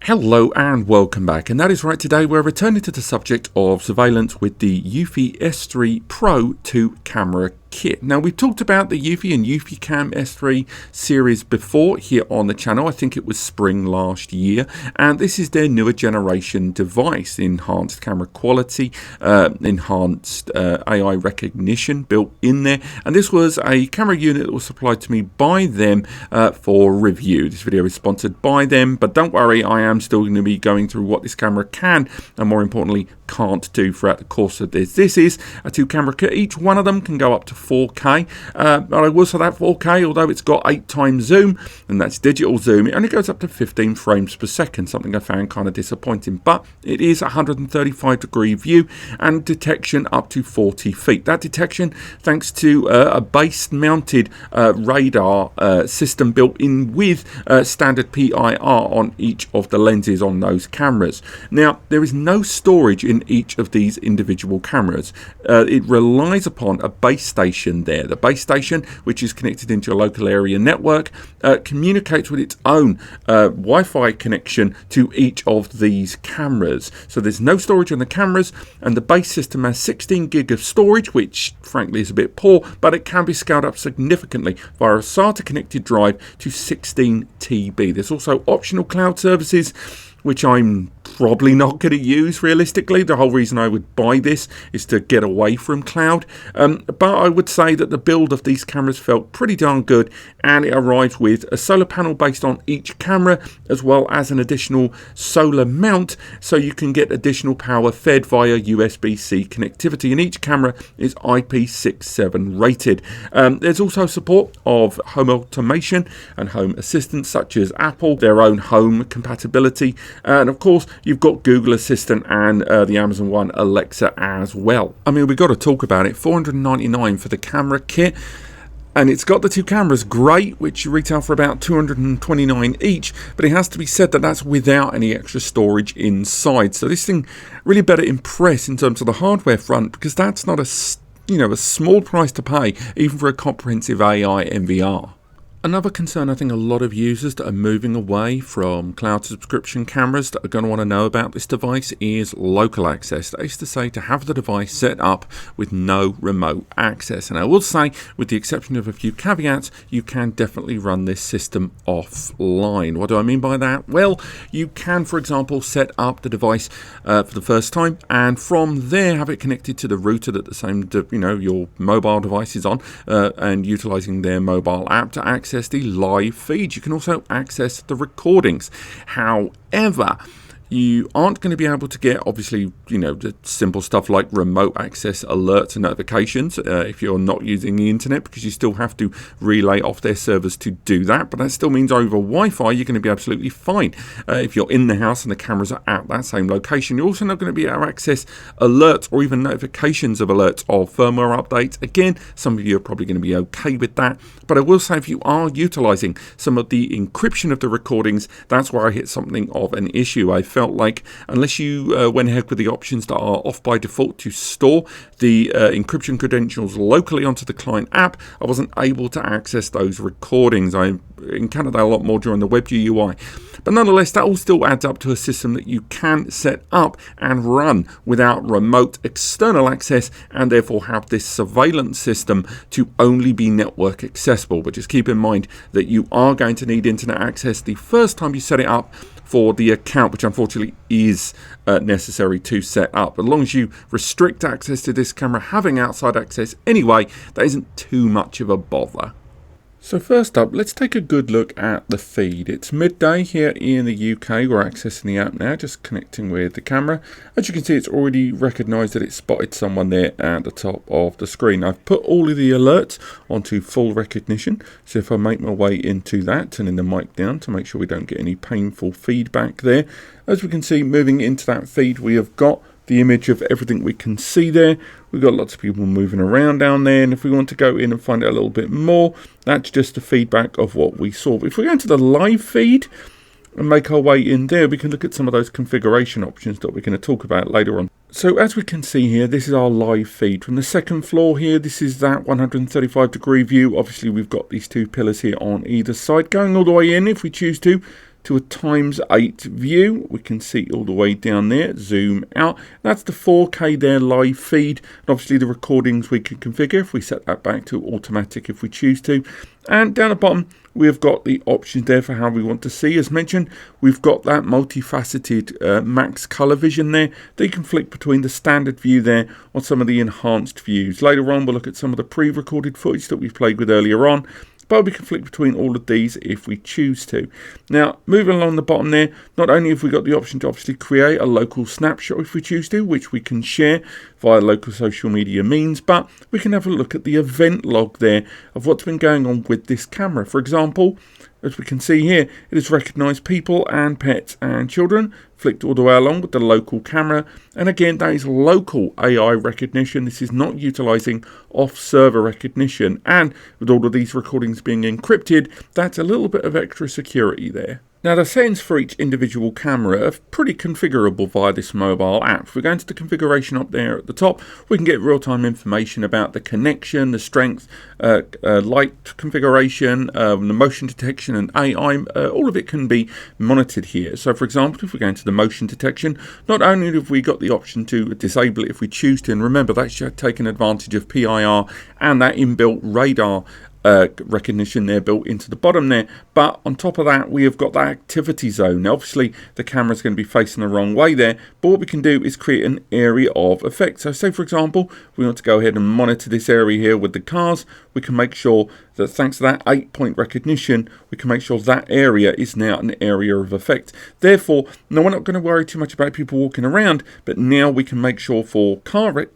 Hello and welcome back, and that is right. Today we're returning to the subject of surveillance with the Eufy S3 Pro 2 camera kit. Now, we've talked about the Eufy and eufyCam S3 series before here on the channel. I think it was spring last year, and this is their newer generation device. Enhanced camera quality, enhanced AI recognition built in there, and this was a camera unit that was supplied to me by them for review. This video is sponsored by them, but don't worry, I am still going to be going through what this camera can and more importantly can't do throughout the course of this. This is a 2 camera kit. Each one of them can go up to 4K. But I will say that 4K, although it's got 8 times zoom, and that's digital zoom, it only goes up to 15 frames per second, something I found kind of disappointing. But it is a 135-degree view and detection up to 40 feet. That detection thanks to a base-mounted radar system built in with standard PIR on each of the lenses on those cameras. Now, there is no storage in each of these individual cameras. It relies upon a base station there. The base station, which is connected into a local area network, communicates with its own Wi-Fi connection to each of these cameras. So there's no storage on the cameras, and the base system has 16 gig of storage, which frankly is a bit poor, but it can be scaled up significantly via a SATA connected drive to 16 TB. There's also optional cloud services, which I'm probably not going to use realistically. The whole reason I would buy this is to get away from cloud. But I would say that the build of these cameras felt pretty darn good, and it arrived with a solar panel based on each camera, as well as an additional solar mount, so you can get additional power fed via USB-C connectivity, and each camera is IP67 rated. There's also support of home automation and home assistants such as Apple, their own home compatibility, and of course you've got Google Assistant and the Amazon One Alexa as well. I mean, we've got to talk about it. $499 for the camera kit, and it's got the 2 cameras, great, which retail for about $229 each, but it has to be said that that's without any extra storage inside. So this thing really better impress in terms of the hardware front, because that's not a small price to pay even for a comprehensive AI NVR. Another concern I think a lot of users that are moving away from cloud subscription cameras that are going to want to know about this device is local access. That is to say, to have the device set up with no remote access. And I will say, with the exception of a few caveats, you can definitely run this system offline. What do I mean by that? Well, you can, for example, set up the device for the first time, and from there have it connected to the router that the same, your mobile device is on, and utilizing their mobile app to access the live feed. You can also access the recordings. However, you aren't going to be able to get, obviously, the simple stuff like remote access alerts and notifications if you're not using the internet, because you still have to relay off their servers to do that. But that still means over Wi-Fi you're going to be absolutely fine. If you're in the house and the cameras are at that same location, you're also not going to be able to access alerts or even notifications of alerts of firmware updates. Again, some of you are probably going to be okay with that. But I will say, if you are utilizing some of the encryption of the recordings, that's where I hit something of an issue. I felt like unless you went ahead with the options that are off by default to store the encryption credentials locally onto the client app, I wasn't able to access those recordings. I encountered that a lot more during the web GUI. But nonetheless, that all still adds up to a system that you can set up and run without remote external access, and therefore have this surveillance system to only be network accessible. But just keep in mind that you are going to need internet access the first time you set it up for the account, which unfortunately is necessary to set up. As long as you restrict access to this camera having outside access anyway, that isn't too much of a bother. So first up, let's take a good look at the feed. It's midday here in the UK. We're accessing the app now, just connecting with the camera. As you can see, it's already recognised that it spotted someone there at the top of the screen. I've put all of the alerts onto full recognition. So if I make my way into that, turning the mic down to make sure we don't get any painful feedback there. As we can see, moving into that feed, we have got the image of everything we can see there. We've got lots of people moving around down there, and if we want to go in and find out a little bit more, that's just the feedback of what we saw. If we go into the live feed and make our way in there, we can look at some of those configuration options that we're going to talk about later on. So as we can see here, this is our live feed from the second floor here. This is that 135-degree view. Obviously, we've got these 2 pillars here on either side, going all the way in if we choose to to a ×8 view. We can see all the way down there, zoom out. That's the 4K there live feed. And obviously the recordings we can configure if we set that back to automatic if we choose to. And down the bottom, we've got the options there for how we want to see. As mentioned, we've got that multifaceted MaxColour Vision there. That you can flick between the standard view there on some of the enhanced views. Later on, we'll look at some of the pre-recorded footage that we've played with earlier on. But we can flick between all of these if we choose to. Now, moving along the bottom there, not only have we got the option to obviously create a local snapshot if we choose to, which we can share via local social media means, but we can have a look at the event log there of what's been going on with this camera. For example, as we can see here, it has recognised people and pets and children, flicked all the way along with the local camera. And again, that is local AI recognition. This is not utilising off-server recognition. And with all of these recordings being encrypted, that's a little bit of extra security there. Now, the settings for each individual camera are pretty configurable via this mobile app. If we go into the configuration up there at the top, we can get real-time information about the connection, the strength, light configuration, the motion detection and AI. All of it can be monitored here. So, for example, if we go into the motion detection, not only have we got the option to disable it if we choose to, and remember that's taking advantage of PIR and that inbuilt radar recognition there built into the bottom there, but on top of that we have got that activity zone. Now obviously the camera is going to be facing the wrong way there, but what we can do is create an area of effect. So say for example we want to go ahead and monitor this area here with the cars. We can make sure that thanks to that 8-point recognition, we can make sure that area is now an area of effect. Therefore, no, we're not going to worry too much about people walking around, but now we can make sure for car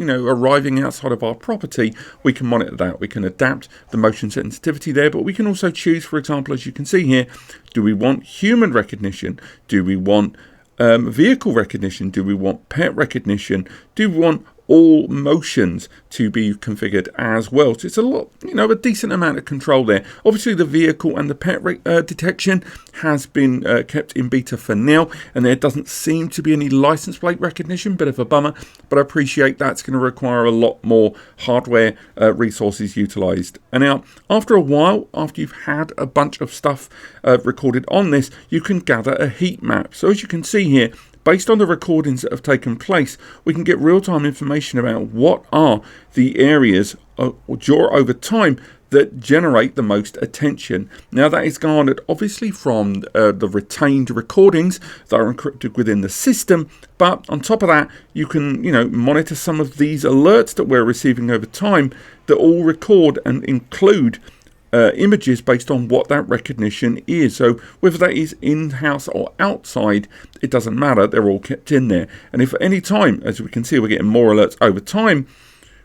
arriving outside of our property, we can monitor that. We can adapt the motion sensitivity there, but we can also choose, for example, as you can see here, do we want human recognition? Do we want vehicle recognition? Do we want pet recognition? Do we want all motions to be configured as well? So it's a lot, a decent amount of control there. Obviously the vehicle and the pet detection has been kept in beta for now, and there doesn't seem to be any license plate recognition. Bit of a bummer, but I appreciate that's going to require a lot more hardware resources utilized. And now after a while, after you've had a bunch of stuff recorded on this, you can gather a heat map. So as you can see here, based on the recordings that have taken place, we can get real-time information about what are the areas over time that generate the most attention. Now that is garnered obviously from the retained recordings that are encrypted within the system, but on top of that you can monitor some of these alerts that we're receiving over time that all record and include images based on what that recognition is. So whether that is in-house or outside, it doesn't matter, they're all kept in there. And if at any time, as we can see, we're getting more alerts over time,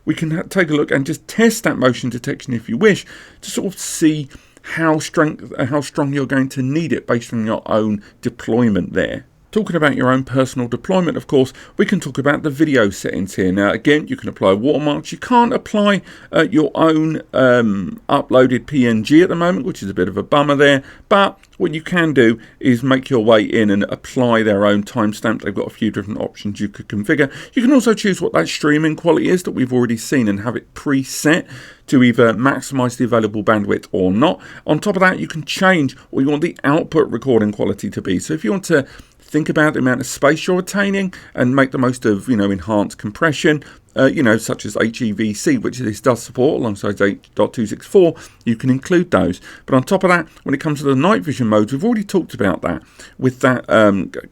we can take a look and just test that motion detection if you wish, to sort of see how strong you're going to need it based on your own deployment there. Talking about your own personal deployment, of course, we can talk about the video settings here. Now, again, you can apply watermarks. You can't apply your own uploaded PNG at the moment, which is a bit of a bummer there. But what you can do is make your way in and apply their own timestamp. They've got a few different options you could configure. You can also choose what that streaming quality is that we've already seen and have it preset to either maximize the available bandwidth or not. On top of that, you can change what you want the output recording quality to be. So if you want to think about the amount of space you're retaining and make the most of, enhanced compression, such as HEVC, which this does support alongside 8.264, you can include those. But on top of that, when it comes to the night vision modes, we've already talked about that. With that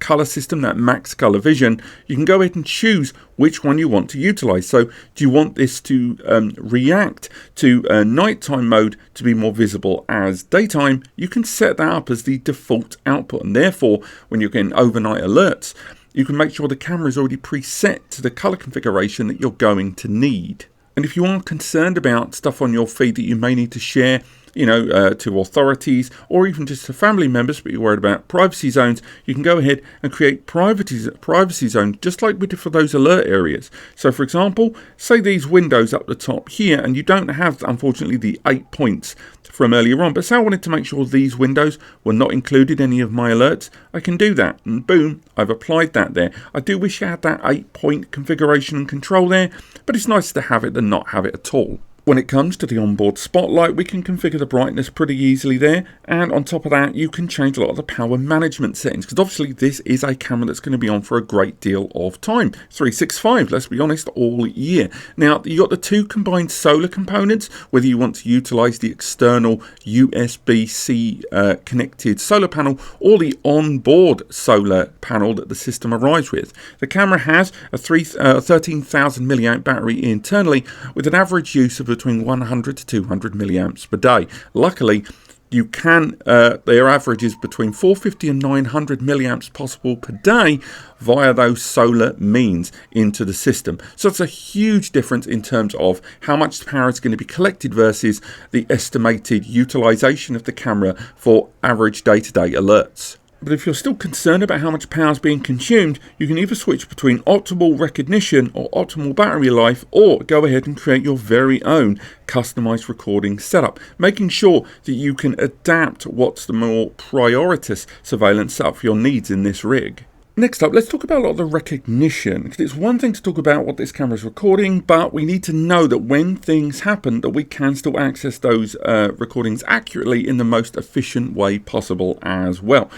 color system, that MaxColour Vision, you can go ahead and choose which one you want to utilize. So do you want this to react to nighttime mode to be more visible as daytime? You can set that up as the default output, and therefore when you're getting overnight alerts, you can make sure the camera is already preset to the color configuration that you're going to need. And if you are concerned about stuff on your feed that you may need to share, to authorities or even just to family members, but you're worried about privacy zones, you can go ahead and create privacy zones just like we did for those alert areas. So for example, say these windows up the top here, and you don't have, unfortunately, the 8 points from earlier on, but say I wanted to make sure these windows were not included in any of my alerts, I can do that, and boom, I've applied that there. I do wish I had that 8-point configuration and control there, but it's nicer to have it than not have it at all. When it comes to the onboard spotlight, we can configure the brightness pretty easily there, and on top of that you can change a lot of the power management settings, because obviously this is a camera that's going to be on for a great deal of time, 365, let's be honest, all year. Now you got the two combined solar components, whether you want to utilize the external USB-C connected solar panel or the onboard solar panel that the system arrives with. The camera has a 13,000 milliamp battery internally, with an average use of between 100 to 200 milliamps per day. Luckily, you can, their average is between 450 and 900 milliamps possible per day via those solar means into the system. So it's a huge difference in terms of how much power is going to be collected versus the estimated utilization of the camera for average day-to-day alerts. But if you're still concerned about how much power is being consumed, you can either switch between optimal recognition or optimal battery life, or go ahead and create your very own customized recording setup, making sure that you can adapt what's the more prioritous surveillance setup for your needs in this rig. Next up, let's talk about a lot of the recognition, because it's one thing to talk about what this camera is recording, but we need to know that when things happen that we can still access those recordings accurately in the most efficient way possible as well.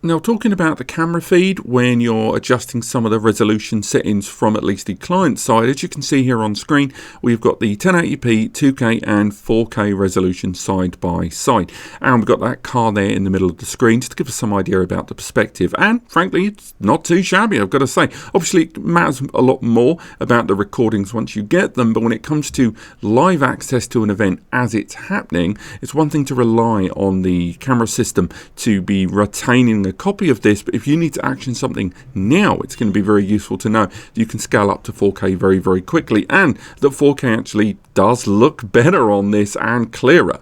Now, talking about the camera feed, when you're adjusting some of the resolution settings from at least the client side, as you can see here on screen, we've got the 1080p, 2K and 4K resolution side by side. And we've got that car there in the middle of the screen just to give us some idea about the perspective. And frankly, it's not too shabby, I've got to say. Obviously, it matters a lot more about the recordings once you get them, but when it comes to live access to an event as it's happening, it's one thing to rely on the camera system to be retaining a copy of this, but if you need to action something now, it's going to be very useful to know that you can scale up to 4K very, very quickly, and that 4K actually does look better on this and clearer.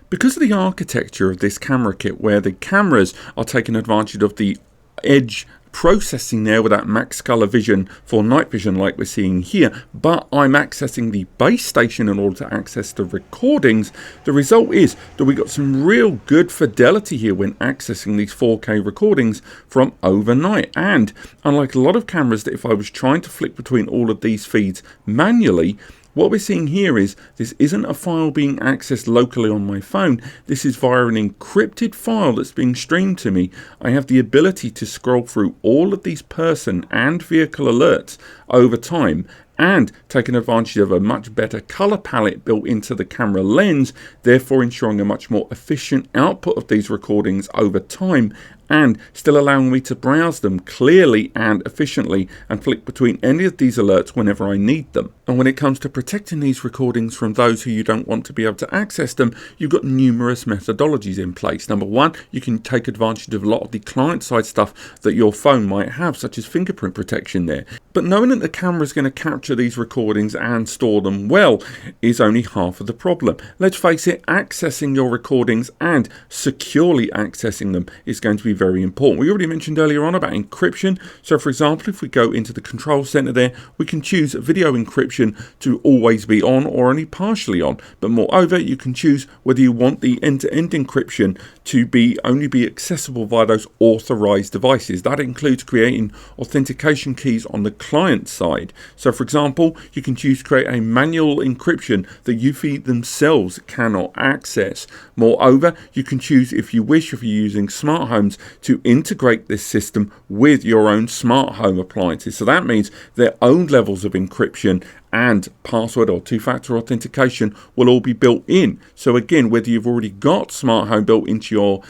Because of the architecture of this camera kit, where the cameras are taking advantage of the edge processing there with that MaxColour Vision for night vision like we're seeing here, but I'm accessing the base station in order to access the recordings, the result is that we got some real good fidelity here when accessing these 4K recordings from overnight. And unlike a lot of cameras that if I was trying to flick between all of these feeds manually, what we're seeing here is this isn't a file being accessed locally on my phone. This is via an encrypted file that's being streamed to me. I have the ability to scroll through all of these person and vehicle alerts over time, and taking advantage of a much better color palette built into the camera lens, therefore ensuring a much more efficient output of these recordings over time, and still allowing me to browse them clearly and efficiently and flick between any of these alerts whenever I need them. And when it comes to protecting these recordings from those who you don't want to be able to access them, you've got numerous methodologies in place. Number one, you can take advantage of a lot of the client-side stuff that your phone might have, such as fingerprint protection there. But knowing that the camera is going to capture these recordings and store them well is only half of the problem. Let's face it, accessing your recordings and securely accessing them is going to be very important. We already mentioned earlier on about encryption. So for example, if we go into the control center there, we can choose video encryption to always be on or only partially on. But moreover, you can choose whether you want the end-to-end encryption to only be accessible via those authorized devices. That includes creating authentication keys on the client side. So for example, you can choose to create a manual encryption that eufy themselves cannot access. Moreover, you can choose, if you wish, if you're using smart homes, to integrate this system with your own smart home appliances. So that means their own levels of encryption and password or two-factor authentication will all be built in. So again, whether you've already got smart home built into your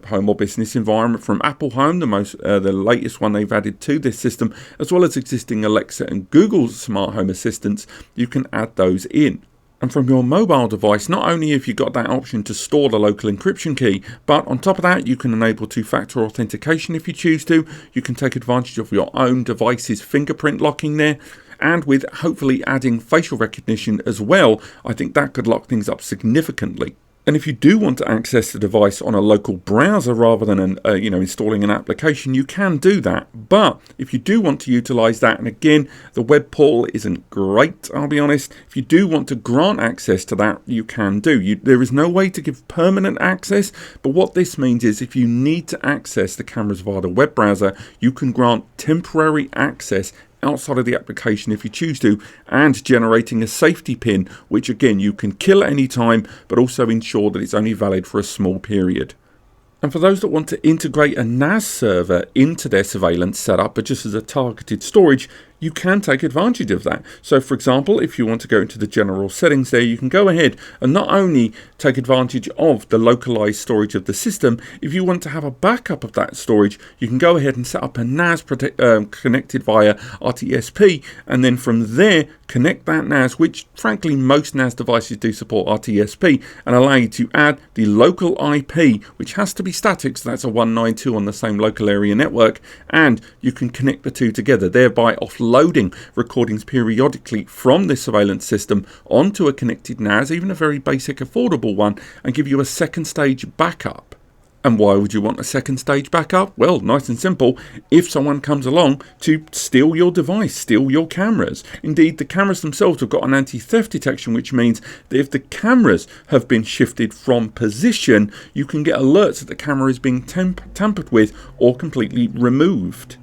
home or business environment from Apple Home, the latest one they've added to this system, as well as existing Alexa and Google's smart home assistants, you can add those in. And from your mobile device, not only have you got that option to store the local encryption key, but on top of that, you can enable two-factor authentication if you choose to. You can take advantage of your own device's fingerprint locking there. And with hopefully adding facial recognition as well, I think that could lock things up significantly. And if you do want to access the device on a local browser rather than installing an application, you can do that. But if you do want to utilize that, and again, the web portal isn't great, I'll be honest. If you do want to grant access to that, you can do. There is no way to give permanent access, but what this means is if you need to access the cameras via the web browser, you can grant temporary access outside of the application if you choose to, and generating a safety pin, which again you can kill at any time, but also ensure that it's only valid for a small period. And for those that want to integrate a NAS server into their surveillance setup, but just as a targeted storage, you can take advantage of that. So for example, if you want to go into the general settings there, you can go ahead and not only take advantage of the localized storage of the system, if you want to have a backup of that storage, you can go ahead and set up a NAS connected via RTSP, and then from there, connect that NAS, which frankly most NAS devices do support RTSP, and allow you to add the local IP, which has to be static, so that's a 192 on the same local area network, and you can connect the two together, thereby offloading recordings periodically from this surveillance system onto a connected NAS, even a very basic affordable one, and give you a second stage backup. And why would you want a second stage backup? Well, nice and simple. If someone comes along to steal your device, steal your cameras. Indeed, the cameras themselves have got an anti-theft detection, which means that if the cameras have been shifted from position, you can get alerts that the camera is being tampered with or completely removed.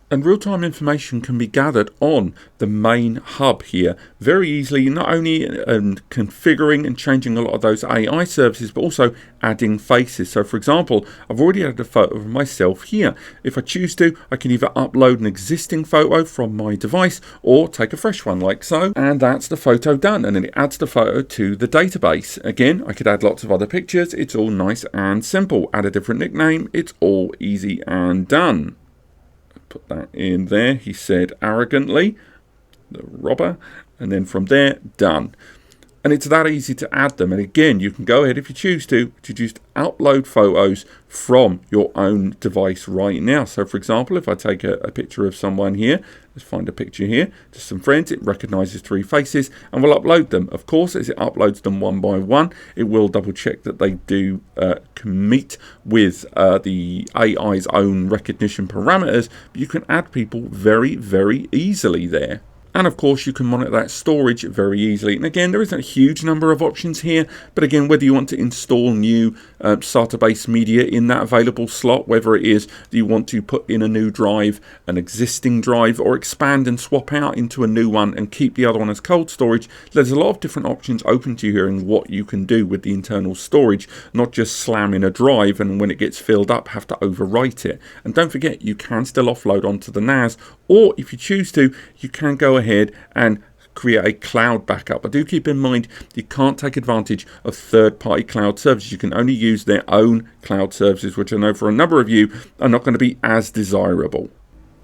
And real-time information can be gathered on the main hub here very easily, not only configuring and changing a lot of those AI services, but also adding faces. So for example, I've already added a photo of myself here. If I choose to, I can either upload an existing photo from my device or take a fresh one like so, and that's the photo done, and then it adds the photo to the database. Again, I could add lots of other pictures. It's all nice and simple. Add a different nickname. It's all easy and done. Put that in there. He said arrogantly, the robber, and then from there, done. And it's that easy to add them. And again, you can go ahead if you choose to just upload photos from your own device right now. So for example, if I take a picture of someone here, let's find a picture here, just some friends, it recognizes 3 faces and will upload them. Of course, as it uploads them one by one, it will double check that they do meet with the AI's own recognition parameters, but you can add people very, very easily there. And of course, you can monitor that storage very easily. And again, there isn't a huge number of options here, but again, whether you want to install new SATA-based media in that available slot, whether it is that you want to put in a new drive, an existing drive, or expand and swap out into a new one and keep the other one as cold storage, there's a lot of different options open to you here in what you can do with the internal storage, not just slam in a drive and when it gets filled up, have to overwrite it. And don't forget, you can still offload onto the NAS, or if you choose to, you can go ahead and create a cloud backup. But do keep in mind, you can't take advantage of third-party cloud services. You can only use their own cloud services, which I know for a number of you are not going to be as desirable.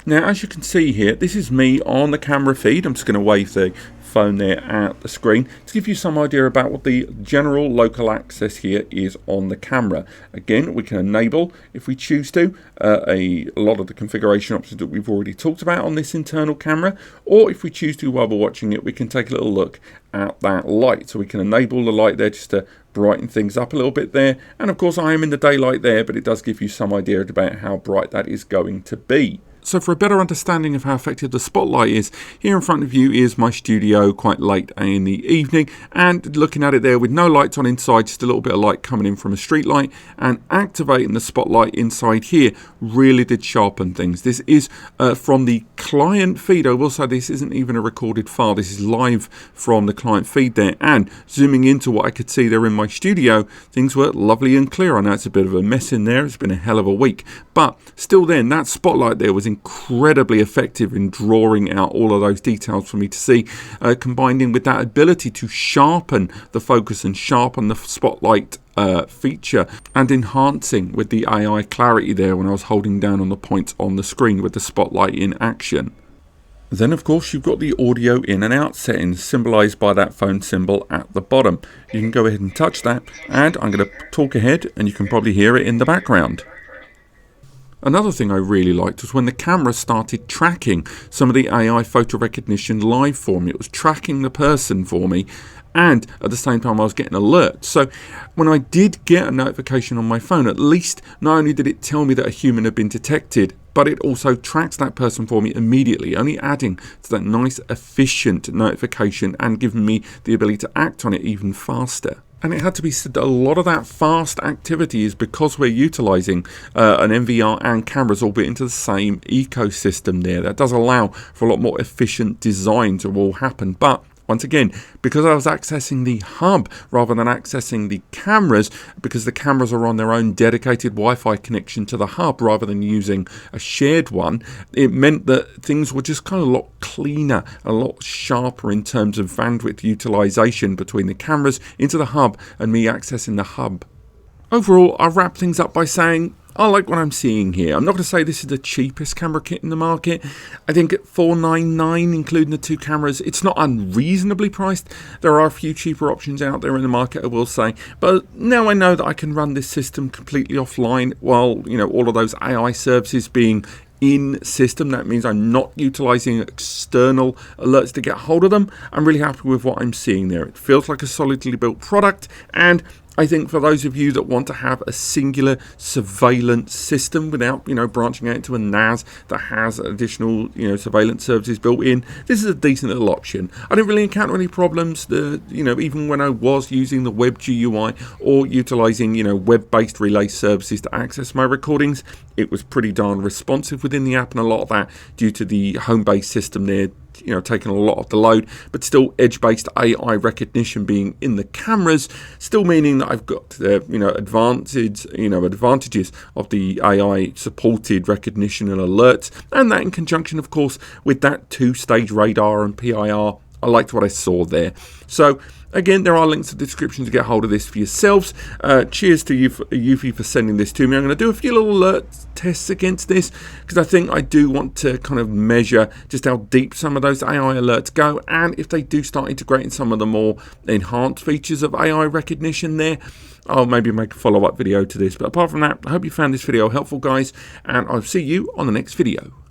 Now, as you can see here, this is me on the camera feed. I'm just going to wave the phone there at the screen to give you some idea about what the general local access here is on the camera. Again, we can enable, if we choose to, a lot of the configuration options that we've already talked about on this internal camera, or if we choose to while we're watching it, we can take a little look at that light. So we can enable the light there just to brighten things up a little bit there, and of course I am in the daylight there, but it does give you some idea about how bright that is going to be. So for a better understanding of how effective the spotlight is, here in front of you is my studio quite late in the evening, and looking at it there with no lights on inside, just a little bit of light coming in from a street light, and activating the spotlight inside here really did sharpen things. This is from the client feed. I will say this isn't even a recorded file. This is live from the client feed there, and zooming into what I could see there in my studio, things were lovely and clear. I know it's a bit of a mess in there. It's been a hell of a week, but still then, that spotlight there was incredibly effective in drawing out all of those details for me to see, combining with that ability to sharpen the focus and sharpen the spotlight feature, and enhancing with the AI clarity there when I was holding down on the points on the screen with the spotlight in action. Then of course you've got the audio in and out settings, symbolized by that phone symbol at the bottom. You can go ahead and touch that, and I'm going to talk ahead and you can probably hear it in the background. Another thing I really liked was when the camera started tracking some of the AI photo recognition live for me. It was tracking the person for me, and at the same time I was getting alerts. So when I did get a notification on my phone, at least not only did it tell me that a human had been detected, but it also tracks that person for me immediately, only adding to that nice efficient notification and giving me the ability to act on it even faster. And it had to be said that a lot of that fast activity is because we're utilizing an NVR and cameras all built into the same ecosystem there. That does allow for a lot more efficient design to all happen. But once again, because I was accessing the hub rather than accessing the cameras, because the cameras are on their own dedicated Wi-Fi connection to the hub rather than using a shared one, it meant that things were just kind of a lot cleaner, a lot sharper in terms of bandwidth utilization between the cameras into the hub and me accessing the hub. Overall, I'll wrap things up by saying I like what I'm seeing here. I'm not going to say this is the cheapest camera kit in the market. I think at $499, including the 2 cameras, it's not unreasonably priced. There are a few cheaper options out there in the market, I will say. But now I know that I can run this system completely offline while, all of those AI services being in system. That means I'm not utilizing external alerts to get hold of them. I'm really happy with what I'm seeing there. It feels like a solidly built product, and I think for those of you that want to have a singular surveillance system without, branching out into a NAS that has additional, surveillance services built in, this is a decent little option. I didn't really encounter any problems, even when I was using the web GUI or utilizing, web-based relay services to access my recordings. It was pretty darn responsive within the app, and a lot of that due to the home-based system there, taking a lot of the load, but still edge-based AI recognition being in the cameras, still meaning that I've got the advantages of the AI supported recognition and alerts, and that in conjunction, of course, with that 2-stage radar and PIR. I liked what I saw there. So again, there are links in the description to get hold of this for yourselves. Cheers to Eufy for sending this to me. I'm going to do a few little alert tests against this because I think I do want to kind of measure just how deep some of those AI alerts go, and if they do start integrating some of the more enhanced features of AI recognition there, I'll maybe make a follow-up video to this. But apart from that, I hope you found this video helpful, guys, and I'll see you on the next video.